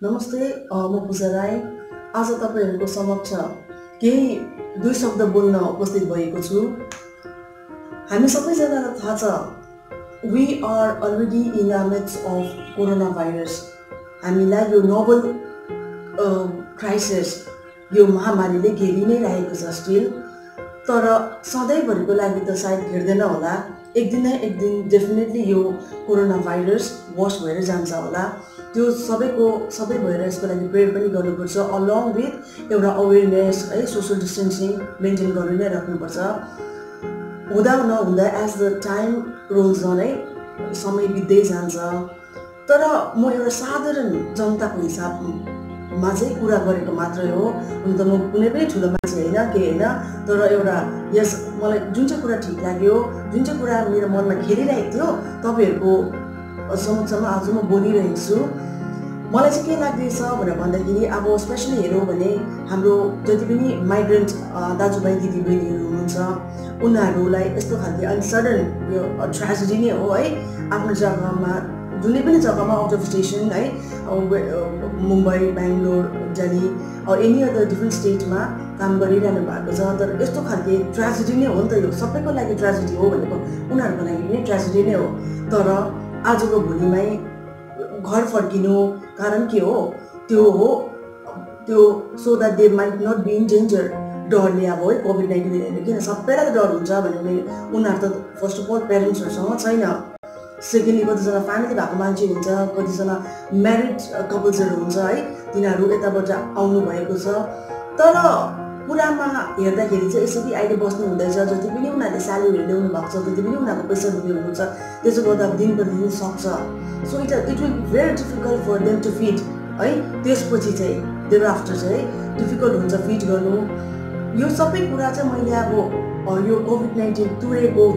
नमस्ते, म पूजा राई। आज तपाईहरुको समक्ष केही दुई शब्द बोल्न उपस्थित भएको छु। हामी सबैजनालाई थाहा छ, we are already in the midst of corona virus. हामीलाई यो नोभल क्राइसिस, यो महामारीले घेरि नै रहेको छ स्टिल। तर सधैँभरिको लागि त सायद घेर्दैन होला। एक दिन न एक दिन डेफिनेटली यो कोरोना भाइरस वास भएर जान्छ होला। त्यो सबै भएर यसको लागि प्रेयर पनि गर्नुपर्छ, अलङ विथ एउटा अवेरनेस है, सोशल डिस्टेन्सिङ मेन्टेन गरेर नै राख्नुपर्छ। हुँदा नहुँदा as the time rolls on है, समय बित्दै जान्छ। तर म एउटा साधारण जनताको हिसाबमा चाहिँ कुरा गरेको मात्रै हो। हुन त म कुनै पनि ठुलो मान्छे होइन, के होइन, तर एउटा यस मलाई जुन चाहिँ कुरा ठिक लाग्यो, जुन चाहिँ कुरा मेरो मनमा घेरिरहेको थियो, तपाईहरुको समक्षमा आज म बोलिरहेको छु। मलाई चाहिँ के लाग्दैछ भनेर भन्दाखेरि, अब स्पेसली हेरौँ भने हाम्रो जति पनि माइग्रेन्ट दाजुभाइ दिदीबहिनीहरू हुनुहुन्छ, उनीहरूलाई यस्तो खालको अनसडन यो ट्रेजेडी नै हो है। आफ्नो जग्गामा, जुनै पनि जग्गामा आउट अफ स्टेसन है, Mumbai, Bangalore, Delhi any other different स्टेटमा काम गरिरहनु भएको छ। तर यस्तो खालको ट्रेजेडी नै हो नि त, यो सबैको लागि ट्रेजेडी हो भनेको उनीहरूको लागि पनि ट्रेजेडी नै हो। तर आजको भोलिमै घर फर्किनु कारण के हो? त्यो so that they might not be in danger. डरले अब है, कोभिड-19 हेरेर किन सबैलाई त डर हुन्छ भने उनीहरू त फर्स्ट अफ अल पेरेन्ट्सहरूसँग छैन। सेकेन्डली कतिजना फ्यामिली भएको मान्छे हुन्छ, कतिजना म्यारिड कपल्सहरू हुन्छ है, तिनीहरू यताबाट आउनु भएको छ। तर कुरामा हेर्दाखेरि चाहिँ यसरी अहिले बस्नु हुँदैछ, जति पनि उनीहरूले स्यालेरीहरू ल्याउनु भएको छ, जति पनि उनीहरूको पैसा रुपियाँ हुनुहुन्छ, त्यसो गर्दा दिन प्रतिदिन सक्छ। So it will be very difficult for them to fit है। त्यसपछि चाहिँ देयर आफ्टर चाहिँ डिफिकल्ट हुन्छ फिट गर्नु। यो सबै कुरा चाहिँ मैले अब यो कोभिड-19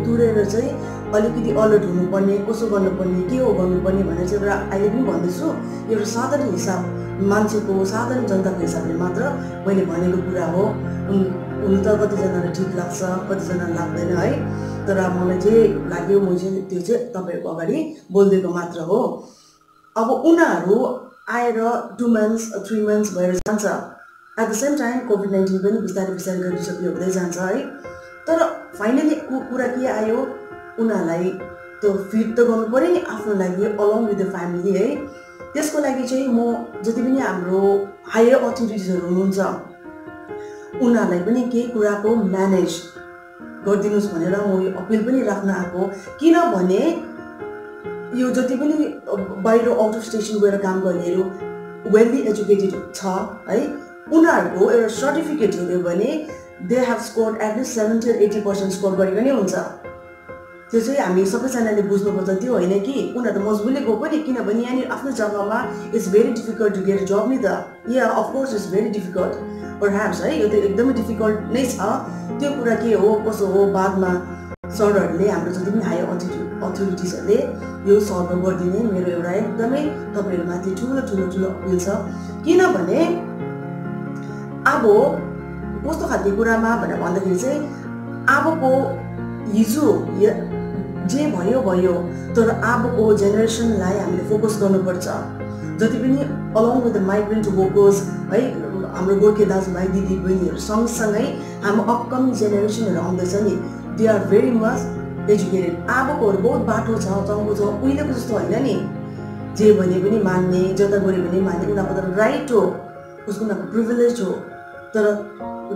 तुरेर चाहिँ अलिकति अलर्ट हुनुपर्ने, कसो गर्नुपर्ने, के हो गर्नुपर्ने भनेर चाहिँ एउटा अहिले पनि भन्दैछु। एउटा साधारण हिसाब, मान्छेको साधारण जनताको हिसाबले मात्र मैले भनेको कुरा हो। हुन त कतिजनालाई ठिक लाग्छ, कतिजनालाई लाग्दैन है। तर मलाई चाहिँ लाग्यो, म चाहिँ त्यो चाहिँ तपाईँहरूको अगाडि बोलिदिएको मात्र हो। अब उनीहरू आएर 2 months 3 months भएर जान्छ। एट द सेम टाइम कोभिड-19 पनि बिस्तारै बिस्तारै गरिसक्यो, हुँदै जान्छ है। तर फाइनली कुरा के आयो, उनीहरूलाई त्यो फिट त गर्नु पऱ्यो नि आफ्नो लागि, अलङ विथ द फ्यामिली है। त्यसको लागि चाहिँ म जति पनि हाम्रो हायर अथोरिटिजहरू हुनुहुन्छ, उनीहरूलाई पनि केही कुराको म्यानेज गरिदिनुहोस् भनेर म यो अपिल पनि राख्न आएको। किनभने यो जति पनि बाहिर आउट अफ स्टेसन गएर काम गर्नेहरू वेल्ली एजुकेटेड छ है, उनीहरूको एउटा सर्टिफिकेट हेऱ्यो भने they have scored at least 70 or 80% score गरेको नै हुन्छ। त्यो चाहिँ हामी सबैजनाले बुझ्नुपर्छ। त्यो होइन कि उनीहरू त मजबुरले गएको नि, किनभने यहाँनिर आफ्नो जग्गामा it's very difficult to get job नि त। या of course it's very difficult perhaps है, यो त एकदमै डिफिकल्ट नै छ। त्यो कुरा के हो कसो हो बादमा सरहरूले, हाम्रो जति पनि हायर अथोरिटिजहरूले यो सल्भ गरिदिने मेरो एउटा एकदमै तपाईँहरूमाथि ठुलो अपिल छ। किनभने अब कस्तो खालको कुरामा भनेर भन्दाखेरि चाहिँ अबको हिजो जे भयो, तर अबको जेनेरेसनलाई हामीले फोकस गर्नुपर्छ। जति पनि along with the migrant workers है, हाम्रो गोर्खे दाजुभाइ दिदी बहिनीहरू सँगसँगै हाम्रो अपकमिङ जेनेरेसनहरू आउँदैछ नि, they are very much educated. अबकोहरू बहुत बाटो छ, चङ्गो छ, उहिलेको जस्तो होइन नि, जे भने पनि मान्ने, जता गऱ्यो भने मान्ने। उनीहरूको त राइट हो, उसको उनीहरूको प्रिभिलेज हो। तर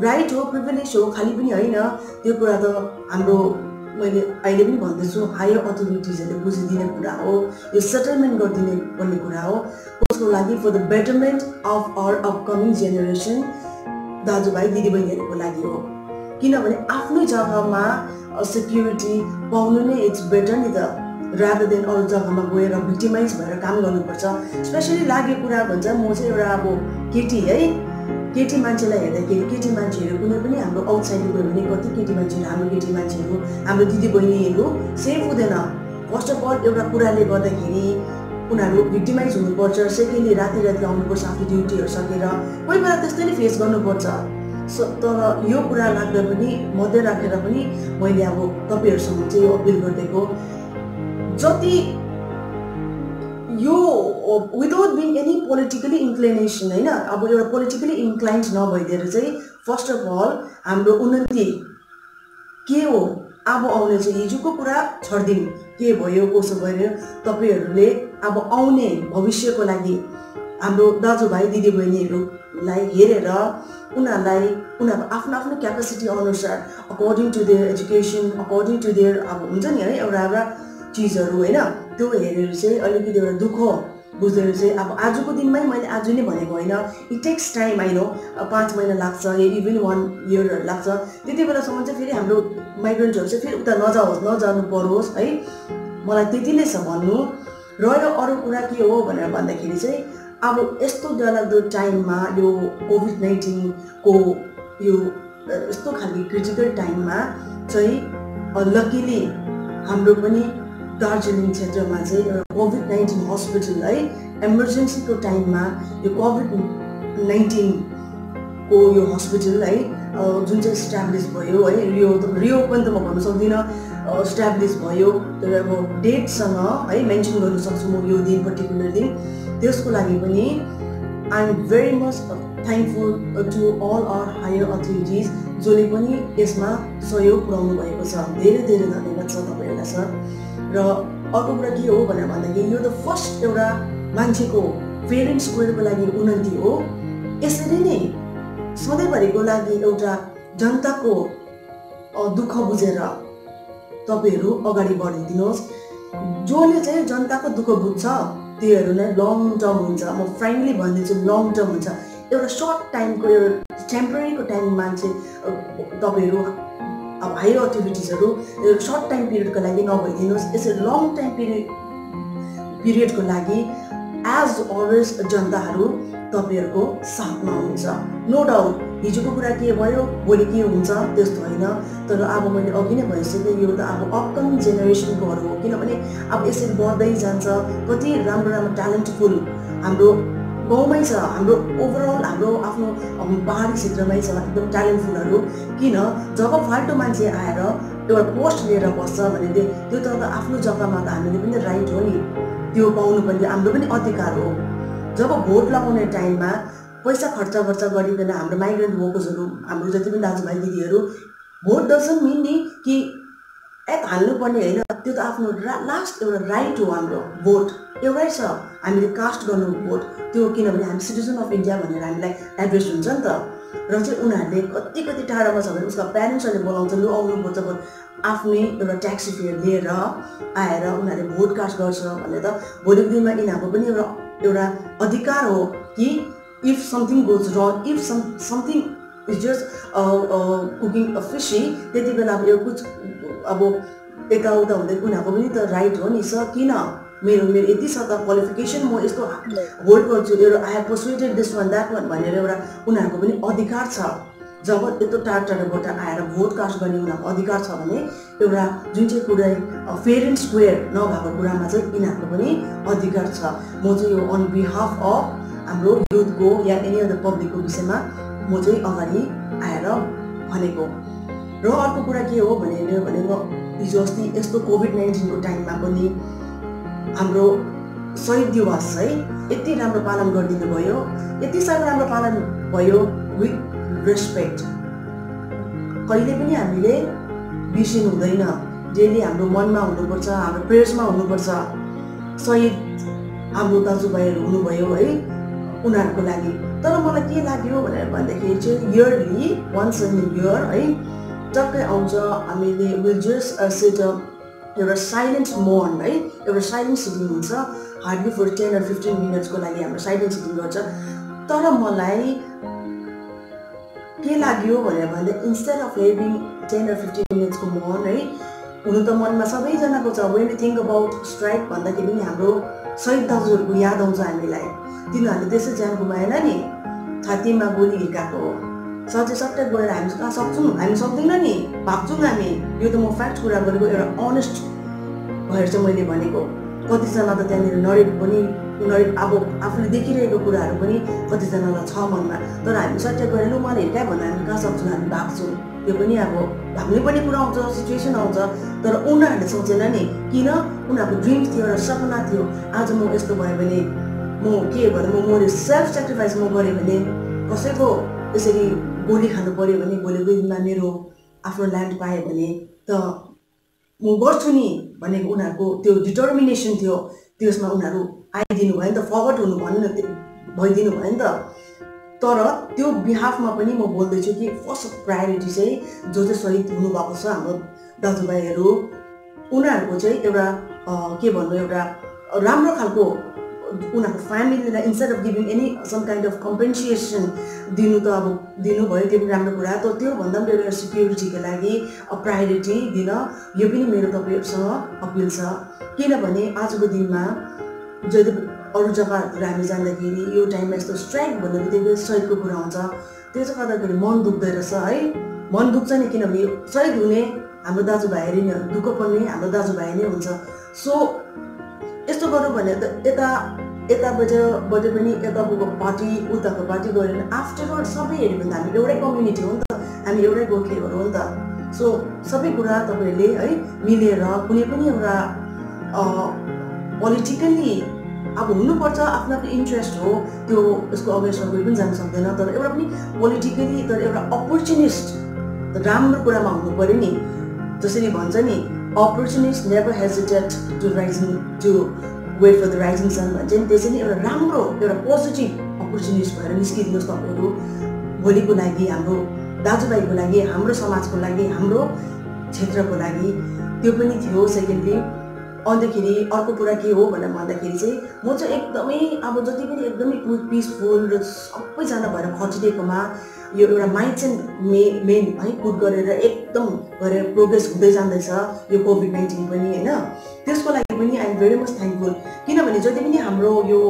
राइट हो, प्रिभिलेज हो खालि पनि होइन, त्यो कुरा त हाम्रो मैले अहिले पनि भन्दैछु हायर अथोरिटिजहरूले बुझिदिने कुरा हो। यो सेटलमेन्ट गरिदिने पर्ने कुरा हो, उसको लागि for the betterment of our upcoming generation, दाजुभाइ दिदीबहिनीहरूको लागि हो। किनभने आफ्नै जग्गामा सेक्युरिटी पाउनु नै इट्स बेटर नि त, रादर देन अरू जग्गामा गएर भिक्टिमाइज भएर काम गर्नुपर्छ। स्पेसली लागेको कुरा भन्छ, म चाहिँ एउटा अब केटी है, केटी मान्छेलाई हेर्दाखेरि केटी मान्छेहरू कुनै पनि हाम्रो आउटसाइड गयो भने कति केटी मान्छेहरू, हाम्रो केटी मान्छेहरू, हाम्रो दिदीबहिनीहरू सेफ हुँदैन। फर्स्ट अफ अल एउटा कुराले गर्दाखेरि उनीहरू भिक्टिमाइज हुनुपर्छ। सेकेन्डली राति आउनुपर्छ आफ्नो ड्युटीहरू सकेर, कोही बेला त्यस्तै नै फेस गर्नुपर्छ। तर यो कुरा लाग्दा पनि मध्य राखेर पनि मैले अब तपाईँहरूसँग चाहिँ यो अपिल गरिदिएको, जति यो without being any politically inclination होइन, अब एउटा पोलिटिकली इन्क्लाइन्ड नभइदिएर चाहिँ फर्स्ट अफ अल हाम्रो उन्नति के हो, अब आउने चाहिँ हिजोको कुरा छड्दिउँ, के भयो कसो भयो, तपाईँहरूले अब आउने भविष्यको लागि हाम्रो दाजुभाइ दिदीबहिनीहरूलाई हेरेर उनीहरूलाई उनीहरूको आफ्नो आफ्नो क्यापेसिटी अनुसार according to their education, according to their अब हुन्छ नि है एउटा एउटा चिजहरू होइन, त्यो हेरेर चाहिँ अलिकति एउटा दुःख बुझेर चाहिँ अब आजको दिनमै मैले आज नै भनेको होइन, it takes time, I know 5 महिना लाग्छ या इभन 1 इयरहरू लाग्छ, त्यति बेलासम्म चाहिँ फेरि हाम्रो माइग्रेन्टहरू चाहिँ फेरि उता नजानु परोस् है, मलाई त्यति नै छ भन्नु। र यो अरू कुरा के हो भनेर भन्दाखेरि चाहिँ अब यस्तो डरलाग्दो टाइममा यो कोभिड-19 को यो यस्तो खालको क्रिटिकल टाइममा चाहिँ लकिली हाम्रो पनि दार्जिलिङ क्षेत्रमा चाहिँ एउटा कोभिड-19 हस्पिटल है, इमर्जेन्सीको टाइममा यो कोभिड-19 को यो हस्पिटल है जुन चाहिँ इस्टाब्लिस भयो है, रिओपन त म भन्न सक्दिनँ, इस्टाब्लिस भयो, तर अब डेटसँग है मेन्सन गर्न सक्छु म यो दिन पर्टिकुलर दिन, त्यसको लागि पनि I am very much thankful to all our higher authorities जसले पनि यसमा सहयोग पुर्याउनु भएको छ, धेरै धेरै धन्यवाद छ तपाईँहरूलाई सर। र अर्को कुरा के हो भनेर भन्दाखेरि यो त फर्स्ट एउटा मान्छेको पेरेन्ट्स स्क्वेयरको लागि उन्नति हो, यसरी नै सधैँभरिको लागि एउटा जनताको दुःख बुझेर तपाईँहरू अगाडि बढिदिनुहोस्, जसले चाहिँ जनताको दुःख बुझ्छ त्योहरू नै लङ टर्म हुन्छ, म फ्रेङ्कली भनिदिन्छु लङ टर्म हुन्छ, एउटा सर्ट टाइमको एउटा टेम्पोरेरीको टाइम मान्छे तपाईँहरू अब हायर अथोरिटिजहरू सर्ट टाइम पिरियडको लागि नभइदिनुहोस्, यसरी लङ टाइम पिरियडको लागि एज अलवेज जनताहरू तपाईँहरूको साथमा हुन्छ। नो डाउट हिजोको कुरा के भयो भोलि के हुन्छ त्यस्तो होइन, तर अब मैले अघि नै भनिसकेँ यो त अब अपकमिङ जेनेरेसनकोहरू हो, किनभने अब यसरी बढ्दै जान्छ, कति राम्रो राम्रो ट्यालेन्टफुल हाम्रो गाउँमै छ, हाम्रो ओभरअल हाम्रो आफ्नो पहाडी क्षेत्रमै छ एकदम ट्यालेन्टफुलहरू, किन जब फाल्टो मान्छे आएर एउटा पोस्ट लिएर बस्छ भने त्यो त आफ्नो जग्गामा त हामीले पनि राइट हो नि, त्यो पाउनु पनि हाम्रो पनि अधिकार हो। जब भोट लगाउने टाइममा पैसा खर्च गरिकन हाम्रो माइग्रेन्ट वर्कर्सहरू हाम्रो जति पनि दाजुभाइ दिदीहरू भोट डजन्ट मिन नि कि हाल्नुपर्ने होइन, त्यो त आफ्नो लास्ट एउटा राइट हो, हाम्रो भोट एउटै छ, हामीले कास्ट गर्नु भोट त्यो, किनभने हामी सिटिजन अफ इन्डिया भनेर हामीलाई एड्रेस हुन्छ नि त, र चाहिँ उनीहरूले कति कति टाढामा छ भने उसको प्यारेन्ट्सहरूले बोलाउँछ, लु आउनुपर्छ आफ्नै एउटा ट्याक्सी फेयर लिएर आएर उनीहरूले भोट कास्ट गर्छ भने त भोलिको दिनमा यिनीहरूको पनि एउटा अधिकार हो कि if something goes wrong, if something is just cooking a fishy, त्यति बेला अब एउटा कुछ अब यताउता हुँदै उनीहरूको पनि त राइट हो नि सर, किन मेरो यति छ त क्वालिफिकेसन, म यस्तो भोट गर्छु, एउटा I have persuaded this one that one भनेर एउटा उनीहरूको पनि अधिकार छ। जब यत्रो टाढाबाट आएर भोट कास्ट गर्ने उनीहरूको अधिकार छ भने एउटा जुन चाहिँ कुरा फेयर एन्ड स्क्वेयर नभएको कुरामा चाहिँ यिनीहरूको पनि अधिकार छ। म चाहिँ यो अन बिहाफ अफ हाम्रो युथको या एनी अदर पब्लिकको विषयमा म चाहिँ अगाडि आएर भनेको। र अर्को कुरा के हो भने हिजो अस्ति यस्तो कोभिड-19 को टाइममा पनि हाम्रो शहीद दिवस है यति राम्रो पालन गरिदिनु भयो, यति साह्रो राम्रो पालन भयो विथ रेस्पेक्ट, कहिले पनि हामीले बिर्सिनु हुँदैन, डेली हाम्रो मनमा हुनुपर्छ, हाम्रो प्रेयर्समा हुनुपर्छ। शहीद हाम्रो दाजुभाइहरू हुनुभयो है उनीहरूको लागि, तर मलाई के लाग्यो भनेर भन्दाखेरि चाहिँ इयरली वन्स इन इयर है टक्कै आउँछ, हामीले विल जस्ट सेट अप एउटा साइलेन्ट मोर्न है, एउटा साइलेन्ट सिटिङ हुन्छ, हार्डली फर 10 or 15 मिनट्सको लागि हाम्रो साइलेन्ट सिटिङ गर्छ। तर मलाई के लाग्यो भनेर भन्दा इन्स्टेड अफ हेभिङ 10 or 15 मिनट्सको मोर्न है, हुनु त मनमा सबैजनाको छ, when you think about strike भन्दाखेरि पनि हाम्रो शहीद दाजुहरूको याद आउँछ हामीलाई, तिनीहरूले त्यसै ज्यान गुमाएन नि, छातीमा गोली हिर्काएको हो, सट्टै गएर हामी कहाँ सक्छौँ, हामी सक्दैनौँ नि, भाग्छौँ हामी, यो त म फ्याक्ट कुरा गरेको, एउटा अनेस्ट भएर चाहिँ मैले भनेको। कतिजना त त्यहाँनिर नरेको पनि उनीहरू अब आफूले देखिरहेको कुराहरू पनि कतिजनालाई छ मनमा, तर हामी सट्ट गएर लु मैले हिर्कायो भने हामी कहाँ सक्छौँ, हामी भाग्छौँ। त्यो पनि अब भाग्ने पनि कुरा आउँछ, सिचुएसन आउँछ, तर उनीहरूले सोचेन नि किन उनीहरूको ड्रिम्स थियो, एउटा सपना थियो। आज म यस्तो भयो भने म के भने म सेल्फ सेक्रिफाइस म गरेँ भने, कसैको यसरी गोली खानु पऱ्यो भने भोलिको दिनमा मेरो आफ्नो ल्यान्ड पाएँ भने त म गर्छु नि भनेको उनीहरूको त्यो डिटर्मिनेसन थियो। त्यसमा उनीहरू आइदिनु भयो नि त, फरवर्ड हुनु भन्नु भइदिनु भयो नि त। तर त्यो बिहाफमा पनि म बोल्दैछु कि फर्स्ट प्रायोरिटी चाहिँ जो चाहिँ शहीद हुनुभएको छ हाम्रो दाजुभाइहरू, उनीहरूको चाहिँ एउटा के भन्नु, एउटा राम्रो खालको उनीहरूको फ्यामिलीलाई instead of giving any some kind of compensation दिनु त अब दिनुभयो, त्यो पनि राम्रो कुरा। तर त्योभन्दा पनि एउटा सिक्युरिटीको लागि प्रायोरिटी दिन, यो पनि मेरो तपाईँहरूसँग अपिल छ। किनभने आजको दिनमा जति अरू जग्गाहरूतिर हामी जाँदाखेरि यो टाइममा यस्तो स्ट्राइक भन्ने बित्तिकै सहिदको कुरा हुन्छ, त्यो चाहिँ गर्दाखेरि मन दुख्दै रहेछ है, मन दुख्छ नि। किनभने सहिद हुने हाम्रो दाजुभाइहरू नै, दुःख पर्ने हाम्रो दाजुभाइ नै हुन्छ। सो यस्तो गरौँ भने त यताबाट पनि यताको पार्टी उताको पार्टी गऱ्यो भने आफ्टरवर्ड सबै हेऱ्यो भने हामी एउटै कम्युनिटी हो नि त, हामी एउटै गोर्खेहरू हो नि त। सो सबै कुरा तपाईँहरूले है मिलेर कुनै पनि एउटा पोलिटिकल्ली अब हुनुपर्छ, आफ्नो आफ्नो इन्ट्रेस्ट हो, त्यो यसको अगेन्स्टमा कोही पनि जान सक्दैन। तर एउटा पनि पोलिटिकली, तर एउटा अपर्चुनिस्ट राम्रो कुरामा हुनु पऱ्यो नि। जसरी भन्छ नि, opportunist never hesitate to wait for the rising sun भन्छ नि, त्यसरी एउटा राम्रो एउटा पोजिटिभ अपर्चुनिस्ट भएर निस्किदिनुहोस् तपाईँहरू भोलिको लागि, हाम्रो दाजुभाइको लागि, हाम्रो समाजको लागि, हाम्रो क्षेत्रको लागि। त्यो पनि थियो। सेकेन्डली अन्तखेरि अर्को कुरा के हो भनेर भन्दाखेरि चाहिँ म चाहिँ एकदमै अब जति पनि एकदमै पिसफुल र सबैजना भएर खटिदिएकोमा यो एउटा माइन्ड चाहिँ मेन है पुट गरेर एकदम गरेर प्रोग्रेस हुँदै जाँदैछ यो कोभिड-19 पनि होइन। त्यसको लागि पनि I am very much thankful. किनभने जति पनि हाम्रो यो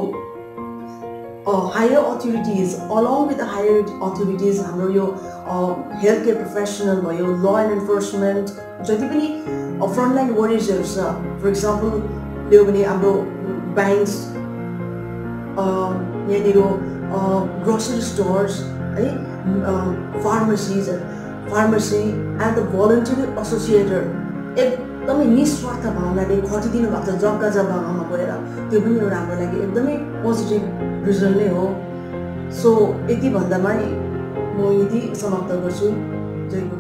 higher authorities along with higher authorities हाम्रो यो हेल्थ केयर प्रोफेसनल भयो, ल एन्ड इन्फोर्समेन्ट, जति पनि फ्रन्टलाइन वरियर्सहरू छ, फर इक्जाम्पल लियो भने हाम्रो ब्याङ्क्स, यहाँनिर ग्रोसरी स्टोर्स है, फार्मेसी एन्ड द भलन्टियर एसोसिएटर एकदमै निस्वार्थ भावनाले खटिदिनु भएको छ जग्गा जग्गामा गएर। त्यो पनि एउटा हाम्रो लागि एकदमै पोजिटिभ रिजल्ट नै हो। सो यति भन्दामै म यति समाप्त गर्छु। जय गुरु।